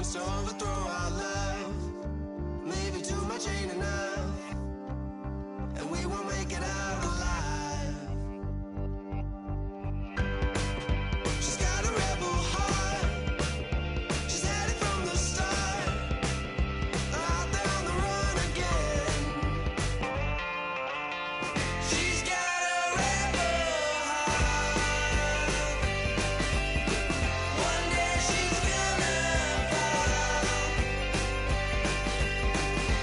wants to overthrow our love. Maybe too much ain't enough, and we won't make it out alive. She's got a rebel heart. She's had it from the start. Out there on the run again. She's got a rebel heart. One day she's gonna fall.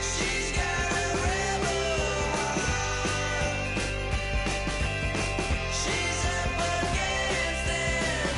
She's got a rebel heart. She's up against them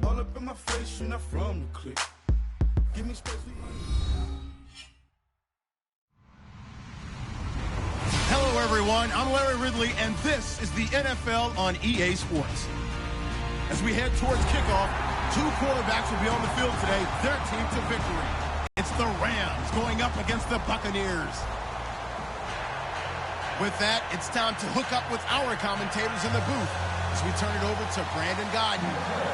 All up in my face, you're not from the clique. Give me space. Hello, everyone. I'm Larry Ridley, and this is the NFL on EA Sports. As we head towards kickoff, two quarterbacks will be on the field today, their team to victory. It's the Rams going up against the Buccaneers. With that, it's time to hook up with our commentators in the booth as we turn it over to Brandon Godden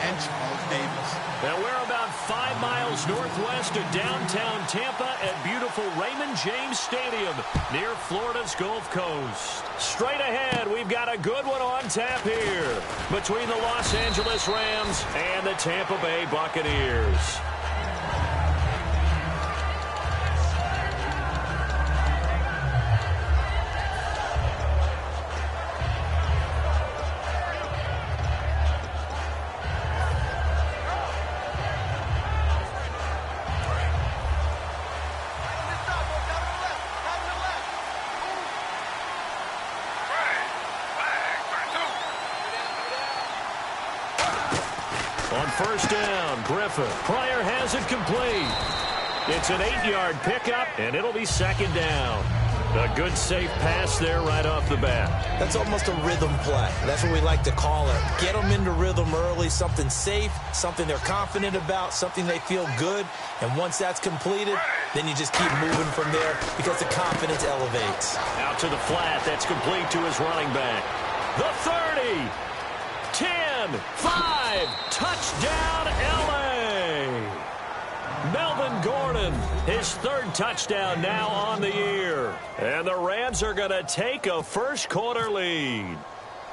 and Charles Davis. Now we're about 5 miles northwest of downtown Tampa at beautiful Raymond James Stadium near Florida's Gulf Coast. Straight ahead, we've got a good one on tap here between the Los Angeles Rams and the Tampa Bay Buccaneers. On first down, Griffin. Pryor has it complete. It's an 8-yard pickup, and it'll be second down. A good, safe pass there right off the bat. That's almost a rhythm play. That's what we like to call it. Get them into rhythm early, something safe, something they're confident about, something they feel good. And once that's completed, then you just keep moving from there because the confidence elevates. Out to the flat. That's complete to his running back. The 30. 10, 5, touchdown LA. Melvin Gordon, his third touchdown now on the year. And the Rams are going to take a first quarter lead.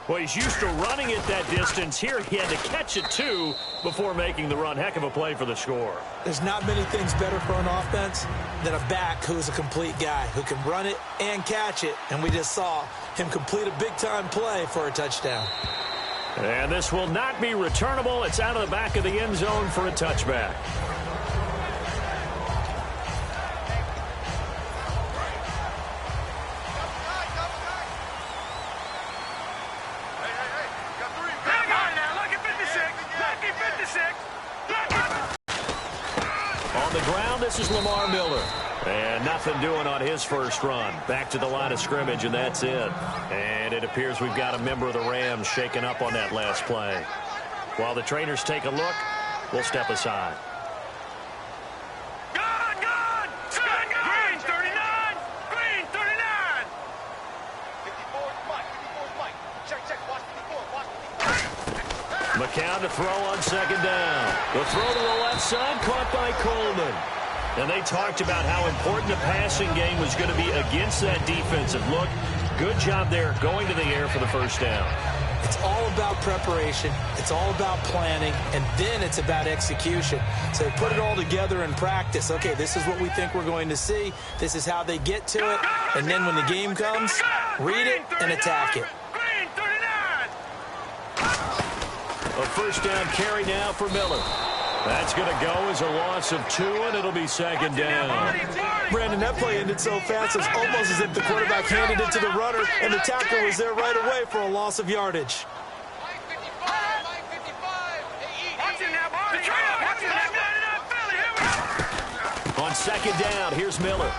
Well, he's used to running it that distance. Here he had to catch it, too, before making the run. Heck of a play for the score. There's not many things better for an offense than a back who's a complete guy, who can run it and catch it. And we just saw him complete a big-time play for a touchdown. And this will not be returnable. It's out of the back of the end zone for a touchback. On the ground, this is Lamar Miller. And nothing doing on his first run. Back to the line of scrimmage, and that's it. And it appears we've got a member of the Rams shaken up on that last play. While the trainers take a look, we'll step aside. Green 39! Green 39! 54 is Mike. 54 is Mike. Check. Watch 54. McCown to throw on second down. The throw to the left side, caught by Coleman. And they talked about how important the passing game was going to be against that defensive look. Good job there going to the air for the first down. It's all about preparation. It's all about planning. And then it's about execution. So they put it all together in practice. Okay, this is what we think we're going to see. This is how they get to it. And then when the game comes, read it and attack it. Green 39! A first down carry now for Miller. That's going to go as a loss of 2, and it'll be second down. Brandon, that play ended so fast, it's almost as if the quarterback handed it to the runner, and the tackler was there right away for a loss of yardage. On second down, here's Miller.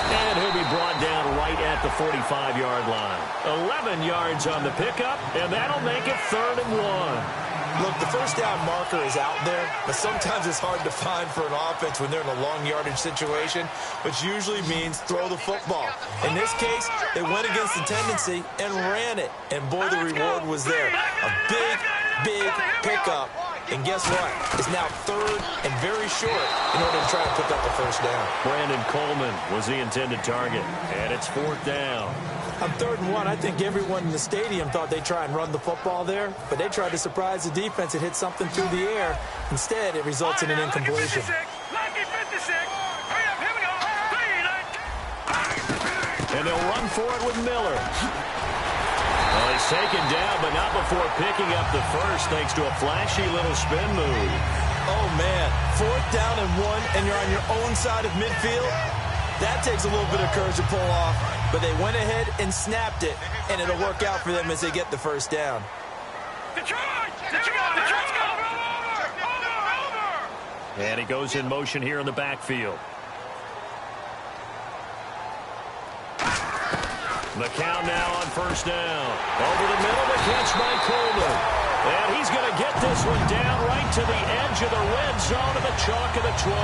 And he'll be brought down right at the 45-yard line. 11 yards on the pickup, and that'll make it 3rd and 1. Look, the first down marker is out there, but sometimes it's hard to find for an offense when they're in a long yardage situation, which usually means throw the football. In this case, they went against the tendency and ran it, and boy, the reward was there. A big pickup, and guess what? It's now 3rd and very short in order to try to pick up the first down. Brandon Coleman was the intended target, and it's 4th down. On 3rd and 1, I think everyone in the stadium thought they'd try and run the football there, but they tried to surprise the defense and hit something through the air. Instead, it results in an incompletion. And they'll run for it with Miller. Well, he's taken down, but not before picking up the first, thanks to a flashy little spin move. Oh, man. 4th down and 1, and you're on your own side of midfield? That takes a little bit of courage to pull off, but they went ahead and snapped it, and it'll work out for them as they get the first down. And he goes in motion here in the backfield. McCown now on 1st down. Over the middle, the catch by Coleman. And he's going to get this one down right to the edge of the red zone of the chalk of the 20.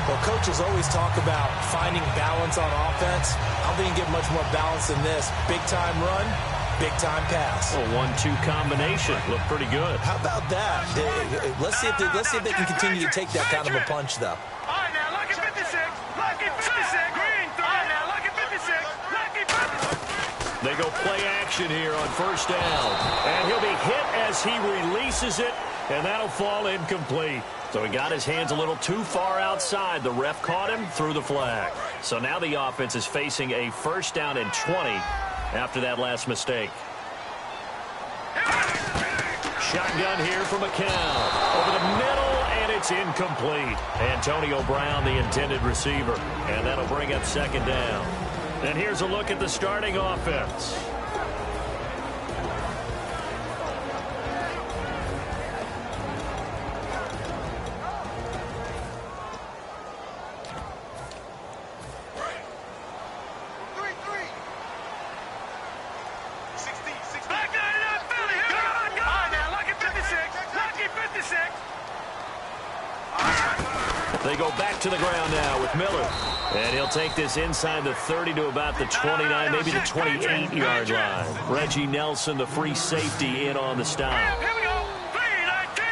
Well, coaches always talk about finding balance on offense. I don't think you can get much more balance than this. Big-time run, big-time pass. A 1-2 combination. Looked pretty good. How about that? Let's see if they can continue to take that kind of a punch, though. All right, now, lucky 56. Lucky 56. Green 3. All right, now, lucky 56. Lucky 56. They go play action here on 1st down. And he'll be hit as he releases it, and that'll fall incomplete. So he got his hands a little too far outside. The ref caught him, threw the flag. So now the offense is facing a 1st down and 20 after that last mistake. Shotgun here for McCown. Over the middle, and it's incomplete. Antonio Brown, the intended receiver. And that'll bring up 2nd down. And here's a look at the starting offense. They go back to the ground now with Miller. And he'll take this inside the 30 to about the 29, maybe the 28-yard line. Reggie Nelson, the free safety, in on the stop.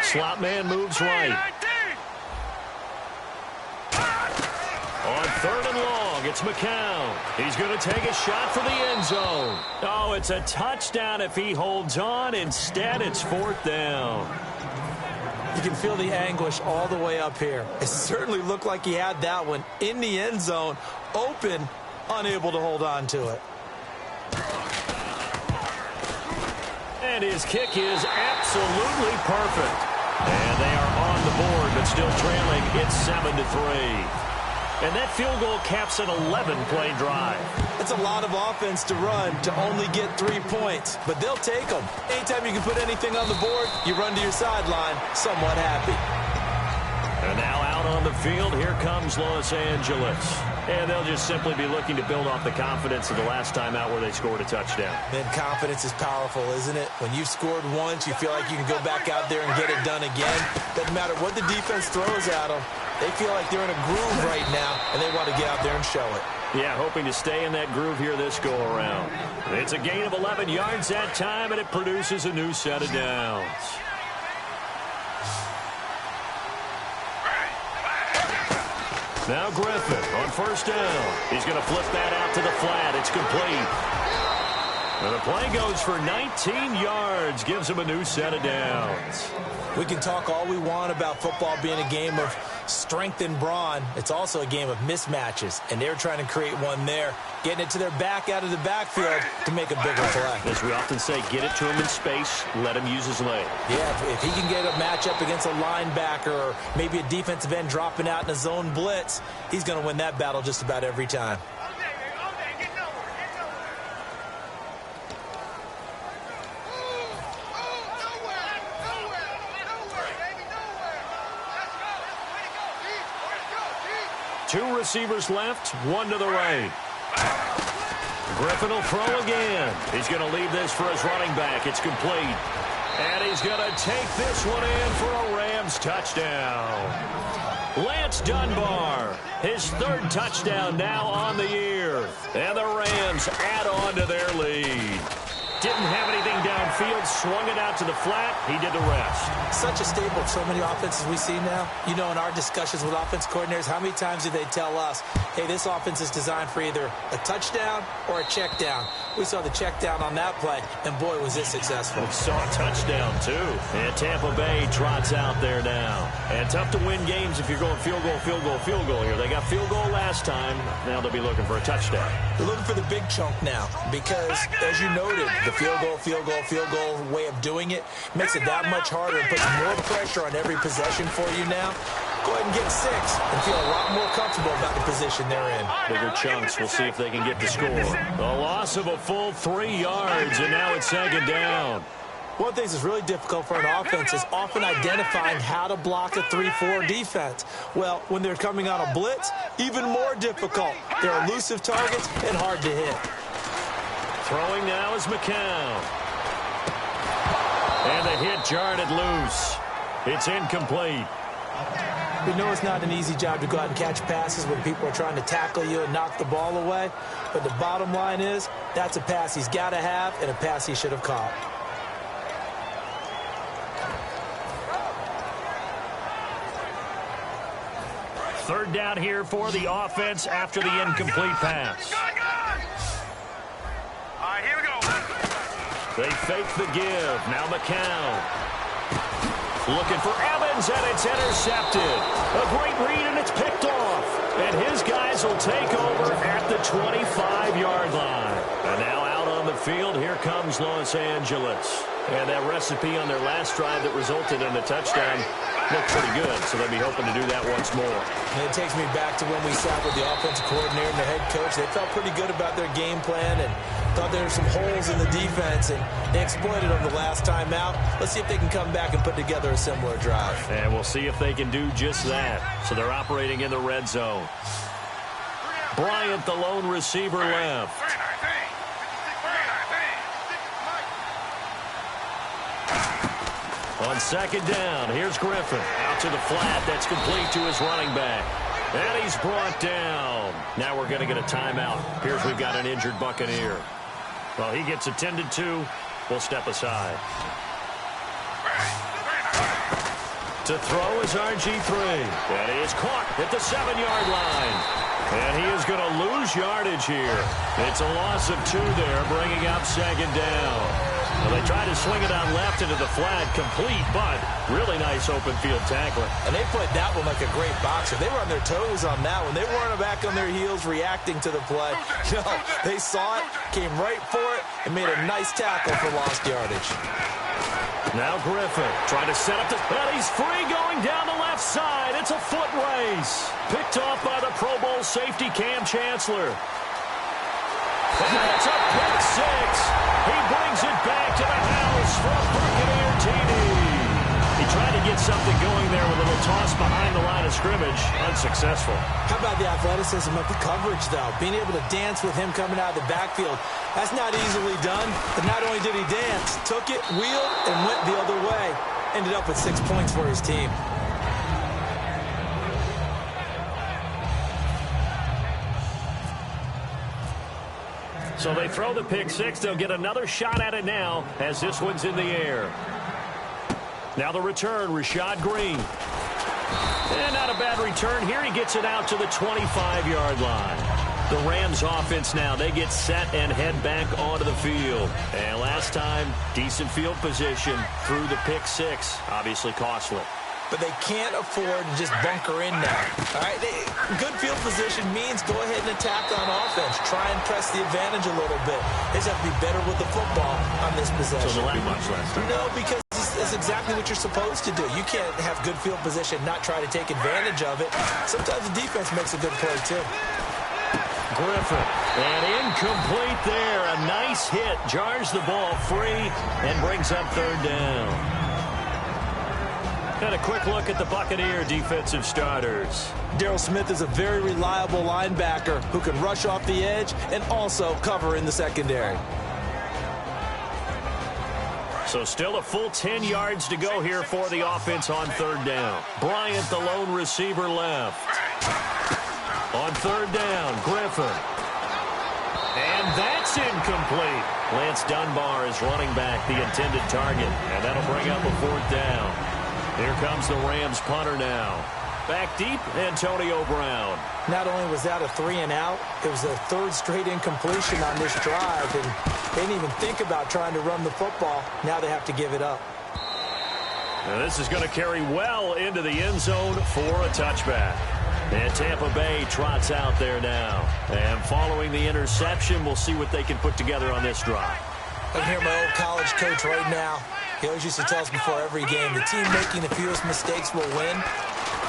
Slot man moves right. On 3rd and long, it's McCown. He's going to take a shot for the end zone. Oh, it's a touchdown if he holds on. Instead, it's 4th down. You can feel the anguish all the way up here. It certainly looked like he had that one in the end zone, open, unable to hold on to it. And his kick is absolutely perfect. And they are on the board, but still trailing. It's 7-3. And that field goal caps an 11-play drive. It's a lot of offense to run to only get 3 points, but they'll take them. Anytime you can put anything on the board, you run to your sideline somewhat happy. And now out on the field, here comes Los Angeles. And they'll just simply be looking to build off the confidence of the last time out where they scored a touchdown. Then confidence is powerful, isn't it? When you've scored once, you feel like you can go back out there and get it done again. Doesn't matter what the defense throws at them. They feel like they're in a groove right now, and they want to get out there and show it. Yeah, hoping to stay in that groove here this go-around. It's a gain of 11 yards that time, and it produces a new set of downs. Now Griffin on 1st down. He's going to flip that out to the flat. It's complete. And the play goes for 19 yards, gives him a new set of downs. We can talk all we want about football being a game of strength and brawn. It's also a game of mismatches, and they're trying to create one there, getting it to their back out of the backfield to make a bigger play. As we often say, get it to him in space, let him use his leg. Yeah, if he can get a matchup against a linebacker or maybe a defensive end dropping out in a zone blitz, he's going to win that battle just about every time. 2 receivers left, 1 to the right. Griffin will throw again. He's going to leave this for his running back. It's complete. And he's going to take this one in for a Rams touchdown. Lance Dunbar, his 3rd touchdown now on the year. And the Rams add on to their lead. Didn't have anything downfield, swung it out to the flat. He did the rest. Such a staple of so many offenses we see now. You know, in our discussions with offense coordinators, how many times do they tell us, hey, this offense is designed for either a touchdown or a check down. We saw the check down on that play, and boy, was it successful. We saw a touchdown, too. And Tampa Bay trots out there now. And tough to win games if you're going field goal, field goal, field goal here. They got field goal last time. Now they'll be looking for a touchdown. They're looking for the big chunk now because, as you noted, the field goal way of doing it makes it that much harder and puts more pressure on every possession for you now. Go ahead and get 6 and feel a lot more comfortable about the position they're in. Bigger chunks. We'll see if they can get the score. A loss of a full 3 yards, and now it's 2nd down. One of the things that's really difficult for an offense is often identifying how to block a 3-4 defense. Well, when they're coming on a blitz, even more difficult. They're elusive targets and hard to hit. Throwing now is McCown. And the hit jarred it loose. It's incomplete. We know it's not an easy job to go out and catch passes when people are trying to tackle you and knock the ball away. But the bottom line is, that's a pass he's got to have and a pass he should have caught. Third down here for the offense after the incomplete pass. All right, here we go. They fake the give. Now McCown. Looking for Evans, and it's intercepted. A great read, and it's picked off. And his guys will take over at the 25-yard line. And now out on the field, here comes Los Angeles. And that recipe on their last drive that resulted in a touchdown looked pretty good, so they'll be hoping to do that once more. And it takes me back to when we sat with the offensive coordinator and the head coach. They felt pretty good about their game plan and thought there were some holes in the defense, and they exploited them the last time out. Let's see if they can come back and put together a similar drive. And we'll see if they can do just that. So they're operating in the red zone. Bryant, the lone receiver, left. On 2nd down, here's Griffin. Out to the flat. That's complete to his running back. And he's brought down. Now we're going to get a timeout. Here's we've got an injured Buccaneer. Well, he gets attended to. We'll step aside. To throw is RG3. And he is caught at the 7-yard line. And he is going to lose yardage here. It's a loss of 2 there, bringing up 2nd down. Well, they tried to swing it on left into the flat, complete, but really nice open field tackling. And they played that one like a great boxer. They were on their toes on that one. They weren't back on their heels reacting to the play. No, they saw it, came right for it, and made a nice tackle for lost yardage. Now Griffin trying to set up the... And he's free going down the left side. It's a foot race. Picked off by the Pro Bowl safety Cam Chancellor. And that's a pick 6. He brings it back to the house from Buccaneer TD. He tried to get something going there with a little toss behind the line of scrimmage. Unsuccessful. How about the athleticism of the coverage, though? Being able to dance with him coming out of the backfield. That's not easily done. But not only did he dance, took it, wheeled, and went the other way. Ended up with 6 points for his team. So they throw the pick 6. They'll get another shot at it now as this one's in the air. Now the return, Rashad Green. And not a bad return here. He gets it out to the 25-yard line. The Rams offense now, they get set and head back onto the field. And last time, decent field position through the pick 6. Obviously costly. But they can't afford to just bunker in now. All right, good field position means go ahead and attack on offense. Try and press the advantage a little bit. They just have to be better with the football on this possession. So the much last time. No, because it's exactly what you're supposed to do. You can't have good field position, not try to take advantage of it. Sometimes the defense makes a good play, too. Griffin, and incomplete there. A nice hit, jars the ball free, and brings up 3rd down. And a quick look at the Buccaneer defensive starters. Darryl Smith is a very reliable linebacker who can rush off the edge and also cover in the secondary. So still a full 10 yards to go here for the offense on third down. Bryant, the lone receiver, left. On third down, Griffin. And that's incomplete. Lance Dunbar is running back, the intended target. And that'll bring up a fourth down. Here comes the Rams punter now. Back deep, Antonio Brown. Not only was that a 3-and-out, it was a third straight incompletion on this drive, and they didn't even think about trying to run the football. Now they have to give it up. Now this is going to carry well into the end zone for a touchback. And Tampa Bay trots out there now. And following the interception, we'll see what they can put together on this drive. I can hear my old college coach right now. He always used to tell us before every game, the team making the fewest mistakes will win.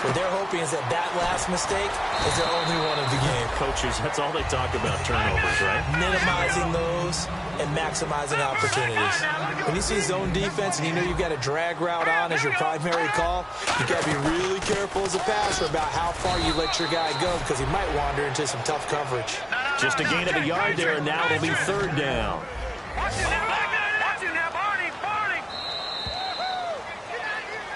What they're hoping is that last mistake is their only one of the game. Coaches, that's all they talk about, turnovers, right? Minimizing those and maximizing opportunities. When you see zone defense and you know you've got a drag route on as your primary call, you've got to be really careful as a passer about how far you let your guy go because he might wander into some tough coverage. Just a gain of a yard there, and now it'll be third down.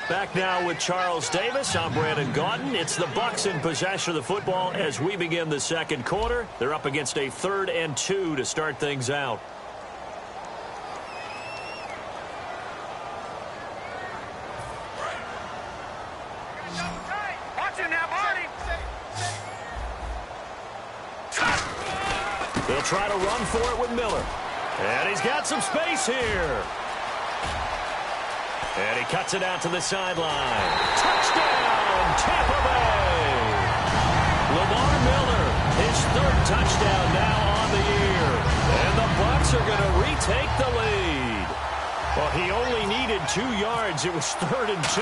Back now with Charles Davis. I'm Brandon Gaudin. It's the Bucs in possession of the football as we begin the second quarter. They're up against a 3rd and 2 to start things out. They'll try to run for it with Miller. And he's got some space here. And he cuts it out to the sideline. Touchdown, Tampa Bay! Lamar Miller, his 3rd touchdown now on the year. And the Bucs are going to retake the lead. Well, he only needed 2 yards. It was 3rd and 2,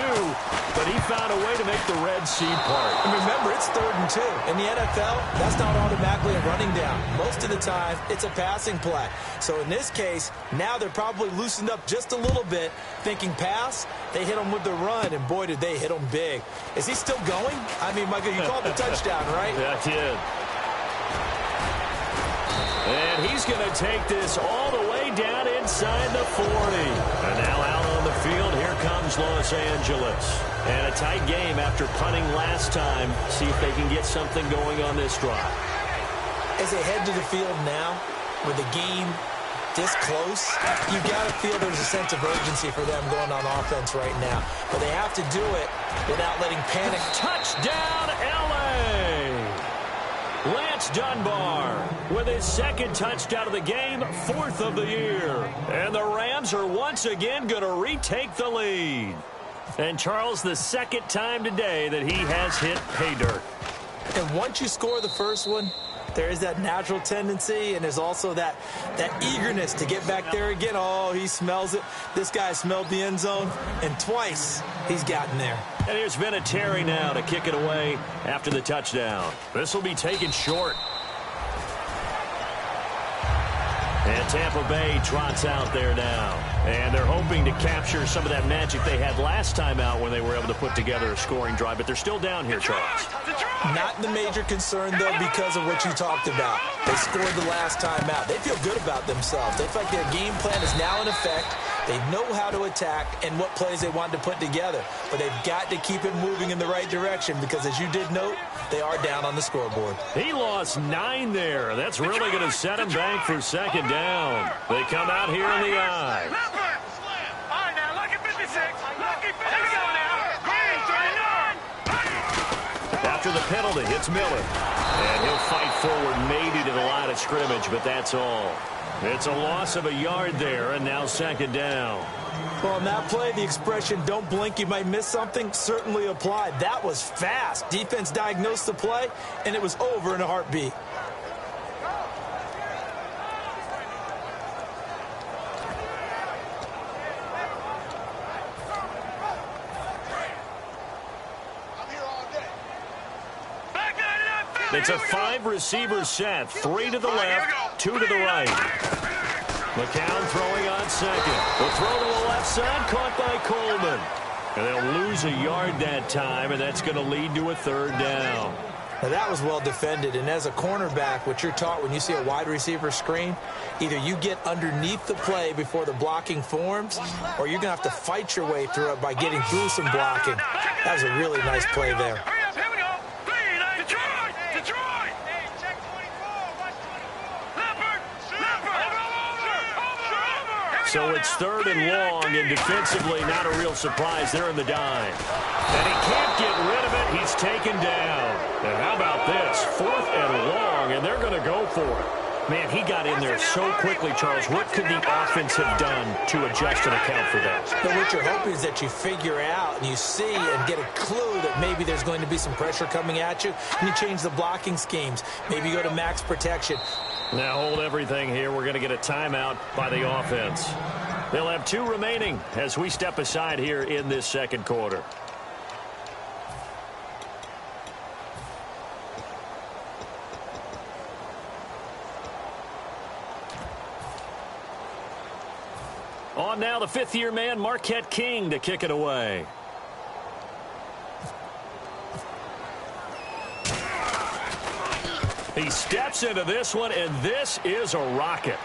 but he found a way to make the Red Sea part. And remember, it's 3rd and 2. In the NFL, that's not automatically a running down. Most of the time, it's a passing play. So in this case, now they're probably loosened up just a little bit, thinking pass. They hit him with the run, and boy, did they hit him big. Is he still going? I mean, Michael, you called the touchdown, right? Yeah, I did. And he's going to take this all the way down inside the 40. And now out on the field, here comes Los Angeles. And a tight game after punting last time. See if they can get something going on this drive. As they head to the field now, with the game this close, you've got to feel there's a sense of urgency for them going on offense right now. But they have to do it without letting panic. Touchdown, L.A.! Lance Dunbar with his 2nd touchdown of the game, 4th of the year. And the Rams are once again going to retake the lead. And Charles, the 2nd time today that he has hit pay dirt. And once you score the first one, there is that natural tendency, and there's also that eagerness to get back there again. Oh, he smells it. This guy smelled the end zone, and twice he's gotten there. And here's Vinatieri now to kick it away after the touchdown. This will be taken short. And Tampa Bay trots out there now. And they're hoping to capture some of that magic they had last time out when they were able to put together a scoring drive. But they're still down here, Charles. Not the major concern, though, because of what you talked about. They scored the last time out. They feel good about themselves. They feel like their game plan is now in effect. They know how to attack and what plays they want to put together. But they've got to keep it moving in the right direction because, as you did note, they are down on the scoreboard. He lost 9 there. That's really going to set him back for 2nd down. They come out here in the eye. All right, now, lucky 56. Lucky 56. Here we go now. Green, 39. After the penalty, it's Miller. And he'll fight forward maybe to the line of scrimmage, but that's all. It's a loss of a yard there, and now 2nd down. Well, on that play, the expression, don't blink, you might miss something, certainly applied. That was fast. Defense diagnosed the play, and it was over in a heartbeat. It's a 5-receiver set. 3 to the left, 2 to the right. McCown throwing on 2nd. The throw to the left side, caught by Coleman. And they'll lose a yard that time, and that's going to lead to a third down. Now, that was well defended, and as a cornerback, what you're taught when you see a wide receiver screen, either you get underneath the play before the blocking forms, or you're going to have to fight your way through it by getting through some blocking. That was a really nice play there. Here we go. Detroit! Detroit! Hey, check 24. Watch 24. Leopard! So it's third and long, and defensively not a real surprise. They're in the dime. And he can't get rid of it. He's taken down. And how about this? 4th and long, and they're going to go for it. Man, he got in there so quickly, Charles. What could the offense have done to adjust and account for that? But what you're hoping is that you figure out and you see and get a clue that maybe there's going to be some pressure coming at you, and you change the blocking schemes. Maybe you go to max protection. Now hold everything here. We're going to get a timeout by the offense. They'll have 2 remaining as we step aside here in this second quarter. On now, the 5th-year man, Marquette King, to kick it away. He steps into this one, and this is a rocket.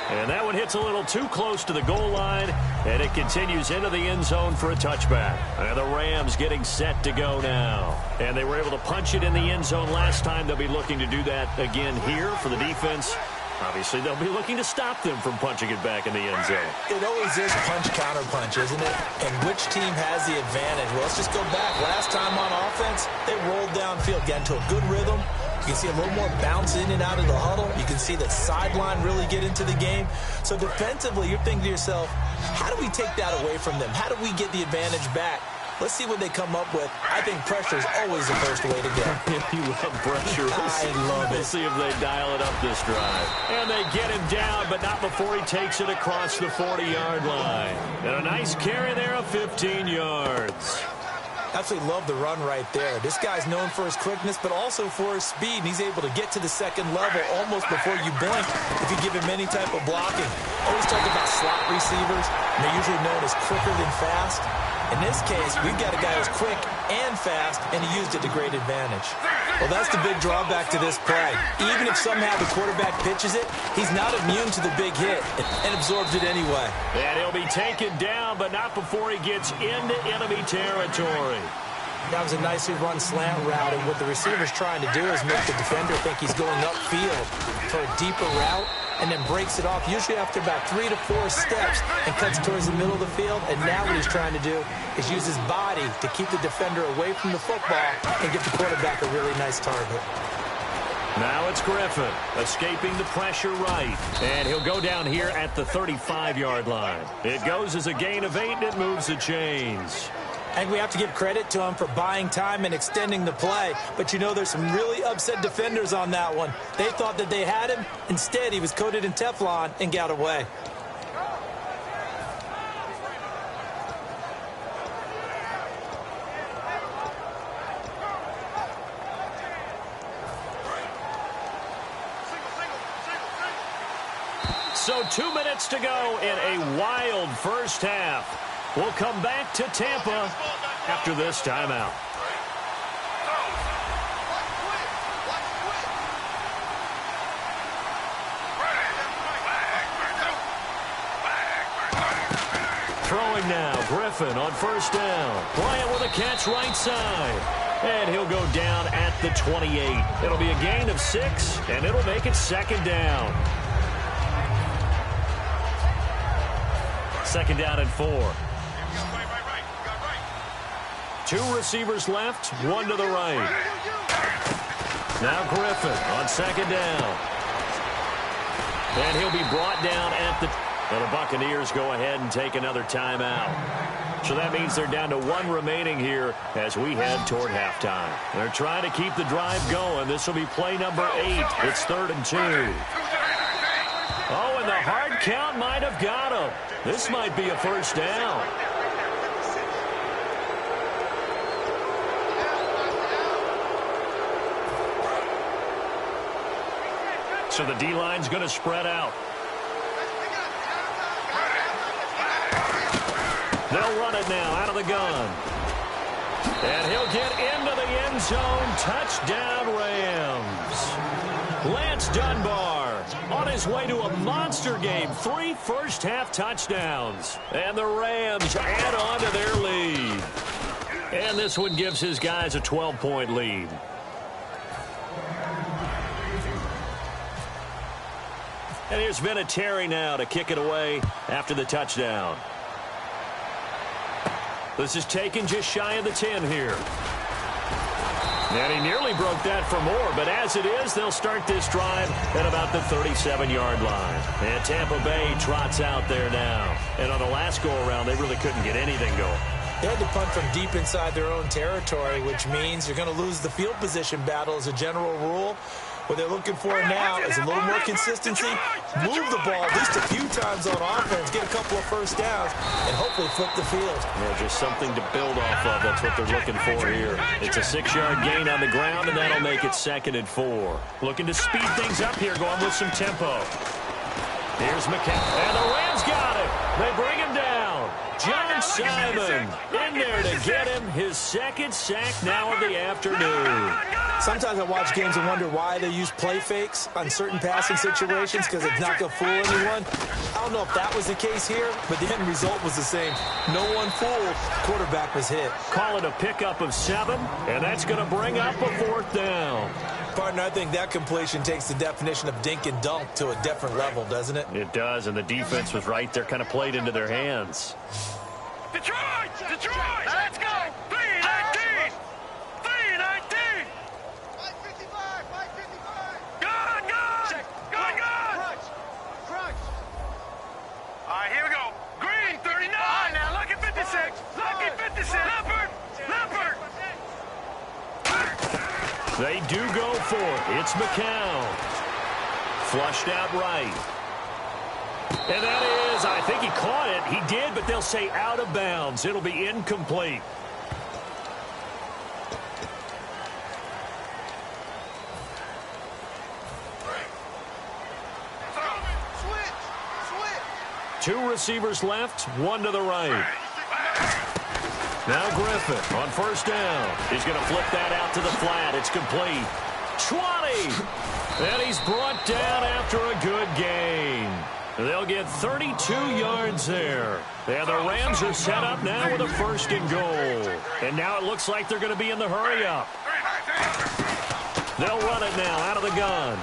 And that one hits a little too close to the goal line, and it continues into the end zone for a touchback. And the Rams getting set to go now. And they were able to punch it in the end zone last time. They'll be looking to do that again here for the defense. Obviously, they'll be looking to stop them from punching it back in the end zone. It always is punch-counter-punch, isn't it? And which team has the advantage? Well, let's just go back. Last time on offense, they rolled downfield, got into a good rhythm. You can see a little more bounce in and out of the huddle. You can see that sideline really get into the game. So defensively, you're thinking to yourself, how do we take that away from them? How do we get the advantage back? Let's see what they come up with. I think pressure is always the first way to go. You love pressure. I love it. We'll see if they dial it up this drive. And they get him down, but not before he takes it across the 40-yard line. And a nice carry there of 15 yards. Absolutely love the run right there. This guy's known for his quickness, but also for his speed. And he's able to get to the second level almost before you blink if you give him any type of blocking. Always talk about slot receivers, and they're usually known as quicker than fast. In this case, we've got a guy who's quick and fast, and he used it to great advantage. Well, that's the big drawback to this play. Even if somehow the quarterback pitches it, he's not immune to the big hit and absorbs it anyway. And he'll be taken down, but not before he gets into enemy territory. That was a nicely run slant route, and what the receiver's trying to do is make the defender think he's going upfield for a deeper route, and then breaks it off, usually after about 3 to 4 steps, and cuts towards the middle of the field. And now what he's trying to do is use his body to keep the defender away from the football and give the quarterback a really nice target. Now it's Griffin, escaping the pressure right. And he'll go down here at the 35-yard line. It goes as a gain of 8, and it moves the chains. And we have to give credit to him for buying time and extending the play. But, you know, there's some really upset defenders on that one. They thought that they had him. Instead, he was coated in Teflon and got away. So 2 minutes to go in a wild first half. We'll come back to Tampa after this timeout. Throwing now, Griffin on first down. Bryant with a catch right side. And he'll go down at the 28. It'll be a gain of 6, and it'll make it second down. Second down and 4. 2 receivers left, 1 to the right. Now Griffin on second down. And he'll be brought down at the... And the Buccaneers go ahead and take another timeout. So that means they're down to 1 remaining here as we head toward halftime. They're trying to keep the drive going. This will be play number 8. It's 3rd and 2. Oh, and the hard count might have got him. This might be a first down. So the D-line's going to spread out. They'll run it now out of the gun. And he'll get into the end zone. Touchdown, Rams. Lance Dunbar on his way to a monster game. 3 first-half touchdowns. And the Rams add on to their lead. And this one gives his guys a 12-point lead. And here's Vinatieri now to kick it away after the touchdown. This is taken just shy of the 10 here. And he nearly broke that for more, but as it is, they'll start this drive at about the 37-yard line. And Tampa Bay trots out there now. And on the last go-around, they really couldn't get anything going. They had to punt from deep inside their own territory, which means you're going to lose the field position battle as a general rule. What they're looking for now is a little more consistency, move the ball at least a few times on offense, get a couple of first downs, and hopefully flip the field. Yeah, just something to build off of. That's what they're looking for here. It's a 6-yard gain on the ground, and that'll make it 2nd and 4. Looking to speed things up here, going with some tempo. Here's McCann, and the Rams got it. They bring him down. John Simon in there to get him his 2nd sack now of the afternoon. Sometimes I watch games and wonder why they use play fakes on certain passing situations because it's not going to fool anyone. I don't know if that was the case here, but the end result was the same. No one fooled. Quarterback was hit. Call it a pickup of 7, and that's going to bring up a 4th down. Partner, I think that completion takes the definition of dink and dunk to a different level, doesn't it? It does, and the defense was right there, kind of played into their hands. Detroit! Detroit! Let's go! 3-19! 3-19! 555! 555! Good! Good! Good! Good! Crunch! Crunch! All right, here we go. Green, 39! All right, now look at 56! Look at 56! Leopard! Leopard! They do go for it. It's McCown. Flushed out right. And that is, I think he caught it. He did, but they'll say out of bounds. It'll be incomplete. Switch! 2 receivers left, 1 to the right. Now Griffin on 1st down. He's going to flip that out to the flat. It's complete. 20! And he's brought down after a good gain. They'll get 32 yards there. And the Rams are set up now with a 1st and goal. And now it looks like they're going to be in the hurry-up. They'll run it now out of the gun.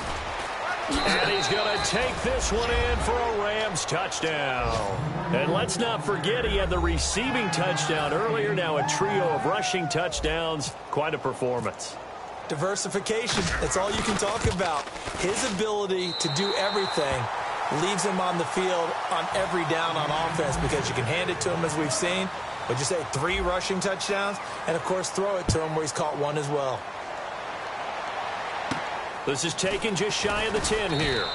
And he's going to take this one in for a Rams touchdown. And let's not forget he had the receiving touchdown earlier. Now a trio of rushing touchdowns. Quite a performance. Diversification, that's all you can talk about. His ability to do everything leaves him on the field on every down on offense because you can hand it to him as we've seen. But you say 3 rushing touchdowns, and of course throw it to him where he's caught 1 as well. This is taken just shy of the 10 here.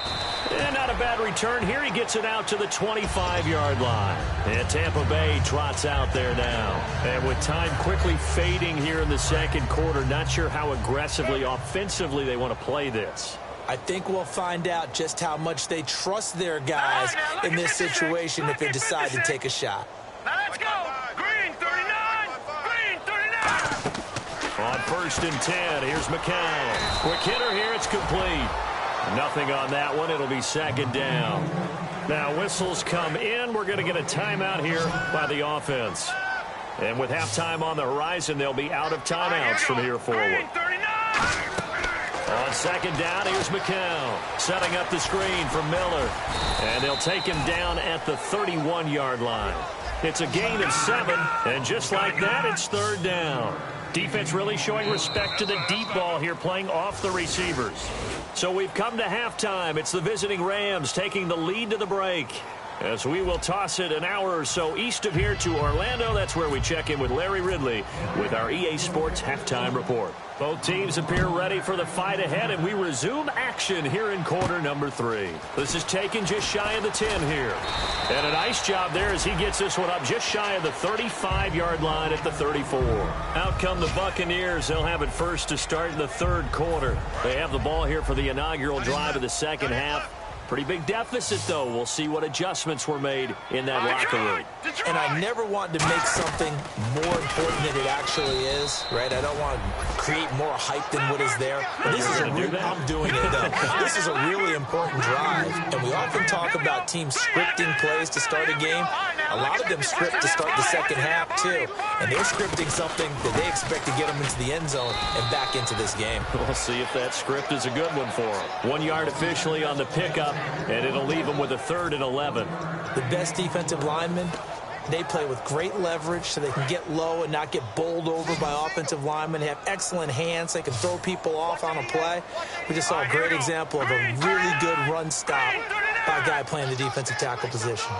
And not a bad return here. He gets it out to the 25-yard line. And Tampa Bay trots out there now. And with time quickly fading here in the 2nd quarter, not sure how aggressively, offensively they want to play this. I think we'll find out just how much they trust their guys in this situation if they decide to take a shot. Now let's go! Green, 39! Green, 39! On 1st and 10, here's McCown. Quick hitter here, it's complete. Nothing on that one, it'll be 2nd down. Now whistles come in, we're going to get a timeout here by the offense. And with halftime on the horizon, they'll be out of timeouts from here forward. Green, 39! On 2nd down, here's McCown. Setting up the screen for Miller. And they'll take him down at the 31-yard line. It's a gain of 7, and just like that, it's 3rd down. Defense really showing respect to the deep ball here, playing off the receivers. So we've come to halftime. It's the visiting Rams taking the lead to the break. As we will toss it an hour or so east of here to Orlando. That's where we check in with Larry Ridley with our EA Sports Halftime Report. Both teams appear ready for the fight ahead, and we resume action here in quarter number 3. This is taken just shy of the 10 here. And a nice job there as he gets this one up just shy of the 35-yard line at the 34. Out come the Buccaneers. They'll have it first to start in the 3rd quarter. They have the ball here for the inaugural drive of the 2nd half. Pretty big deficit, though. We'll see what adjustments were made in that locker room. And I never want to make something more important than it actually is, right? I don't want to create more hype than what is there. But this is I'm doing it, though. This is a really important drive. And we often talk about teams scripting plays to start a game. A lot of them script to start the second half, too. And they're scripting something that they expect to get them into the end zone and back into this game. We'll see if that script is a good one for them. 1 yard officially on the pickup, and it'll leave them with a 3rd and 11. The best defensive linemen, they play with great leverage so they can get low and not get bowled over by offensive linemen. They have excellent hands. They can throw people off on a play. We just saw a great example of a really good run stop by a guy playing the defensive tackle position.